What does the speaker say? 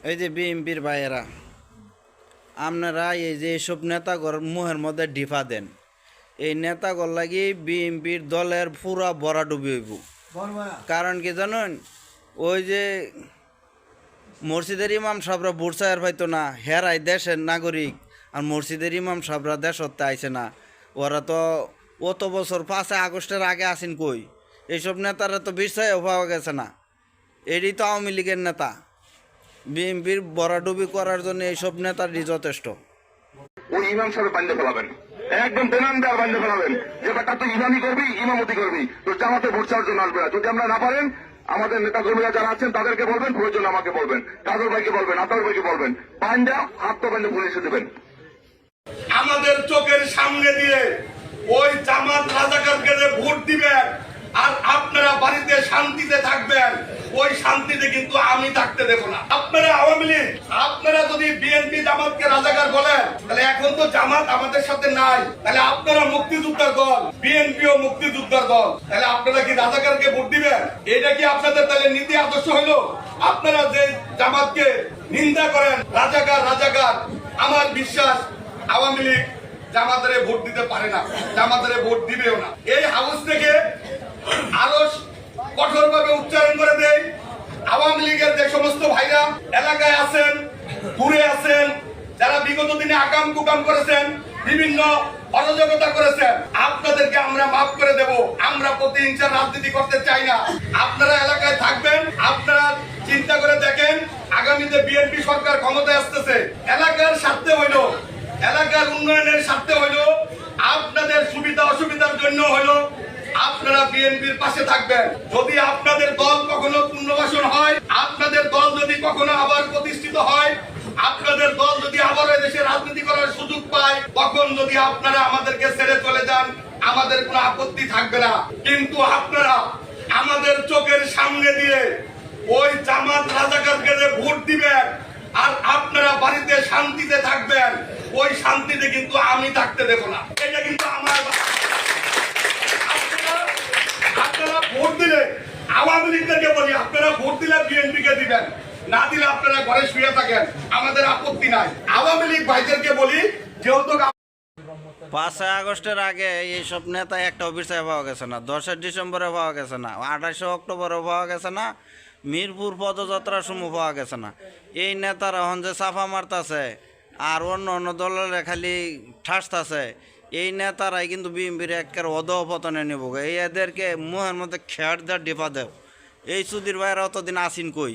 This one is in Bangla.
এই যে বিএনপির ভাইয়েরা, আপনারা এই যে এইসব নেতাগর মুহের মধ্যে ডিফা দেন, এই নেতাগর লাগি বিএনপির দলের পুরা বড়া ডুবি হইব। কারণ কি জানেন, ওই যে মসজিদের ইমাম সাহরা বুরসায়ের পাইতো না, হেরাই দেশের নাগরিক, আর মসজিদের ইমাম সাহরা দেশতে আইছে না। ওরা তো অত বছর 5 আগস্টের আগে আসেন কই? এইসব নেতারা তো বিষয়ে পাওয়া গেছে না। এরই তো আওয়ামী লীগের নেতা। বিএনপির বড়াডুবি করার জন্য এইসব নেতারই যথেষ্ট। ওই ইমাম সাহেব বান্ধে ফেলাবেন, একদম বেনামদার বান্ধে ফেলাবেন যে বেটা তুই ইমামি করবি, ইমামতি করবি, তো জামাতে ভোট চাওয়ার জন্য আসবে না। যদি আমরা না পারেন, আমাদের নেতা কর্মীরা যারা আছেন তাদেরকে বলবেন, প্রয়োজন আমাকে বলবেন, কাজল ভাইকে বলবেন, আতাল ভাইকে বলবেন, বান্ধা হাত তো বান্ধে পুলিশে দেবেন। আমাদের চোখের সামনে দিয়ে ওই জামাত রাজাকারকে ভোট দিবেন, আর আপনারা বাড়িতে শান্তিতে থাকবেন। ওই শান্তিতে কিন্তু আমি থাকতে দেব না। আপনারা আওয়ামী লীগ, আপনারা যদি বিএনপি জামাতকে রাজাকার বলেন, তাহলে এখন তো জামাত আমাদের সাথে নাই, তাহলে আপনারা মুক্তিযোদ্ধার দল, বিএনপিও মুক্তিযোদ্ধার দল, তাহলে আপনারা কি রাজাকারকে ভোট দিবেন? এটা কি আপনাদের তাহলে নীতি আদর্শ হইলো? আপনারা যে জামাতকে নিন্দা করেন, রাজাকার রাজাকার, আমার বিশ্বাস আওয়ামী লীগ জামাতের ভোট দিতে পারে না, জামাতের ভোট দিবেও না। এই হাউস থেকে আরো কঠোরভাবে উচ্চারণ করে দেয়, আওয়ামী লীগের যে সমস্ত ভাইরা এলাকায় আছেন, দূরে আছেন, যারা বিগত দিনে আকাম কুকাম করেছেন, বিভিন্ন অরাজকতা করেছেন, আপনাদেরকে আমরা মাফ করে দেব। আমরা প্রতিহিংসার রাজনীতি করতে চাই না। আপনারা এলাকায় থাকবেন, আপনারা চিন্তা করে দেখেন, আগামীতে বিএনপি সরকার ক্ষমতায় আসতেছে, এলাকার স্বার্থে হইল, এলাকার উন্নয়নের স্বার্থে হইল, আপনাদের সুবিধা অসুবিধার জন্য হইল, আপনারা বিএনপির পাশে থাকবেন। যদি আপনাদের দল কখনো পুনর্বাসন হয়, আপনাদের দল যদি কখনো আবার প্রতিষ্ঠিত হয়, আপনাদের দল যদি আবার দেশে রাজনীতি করার সুযোগ পায়, তখন যদি আপনারা আমাদেরকে ছেড়ে চলে যান, আমাদের কোনো আপত্তি থাকবে না। কিন্তু আপনারা আমাদের চোখের সামনে দিয়ে ওই জামাত রাজাকারকে ভোট দিবেন, আর আপনারা বাড়িতে শান্তিতে থাকবেন, ওই শান্তিতে কিন্তু আমি থাকতে দেব না। এটা কিন্তু আমার। আপনারা ভোট দিলে, আওয়ামী লীগকে বলি, আপনারা ভোট দিলে বিএনপি কে দিবেন, না দিলে আপনারা ঘরে শুয়ে থাকেন, আমাদের আপত্তি নাই। আওয়ামী লীগ ভাইদেরকে বলি, যেহেতু 5 আগস্টের আগে এইসব নেতা একটা অফিসে পাওয়া গেছে না, 10 ডিসেম্বরে পাওয়া গেছে না, 28 অক্টোবরে পাওয়া গেছে না, মিরপুর পদযাত্রার সময় পাওয়া গেছে না। এই নেতারা এখন যে চাপা মারতাছে আর অন্য অন্য দলের খালি ঠাসতাছে, এই নেতারাই কিন্তু বিএনপির একের অধঃপতনে নেব। এই এদেরকে মুহের মধ্যে খেয়ার দেওয়ার ডিপা দেও। এই সুধীর ভাইয়েরা অতদিন আসিন কই?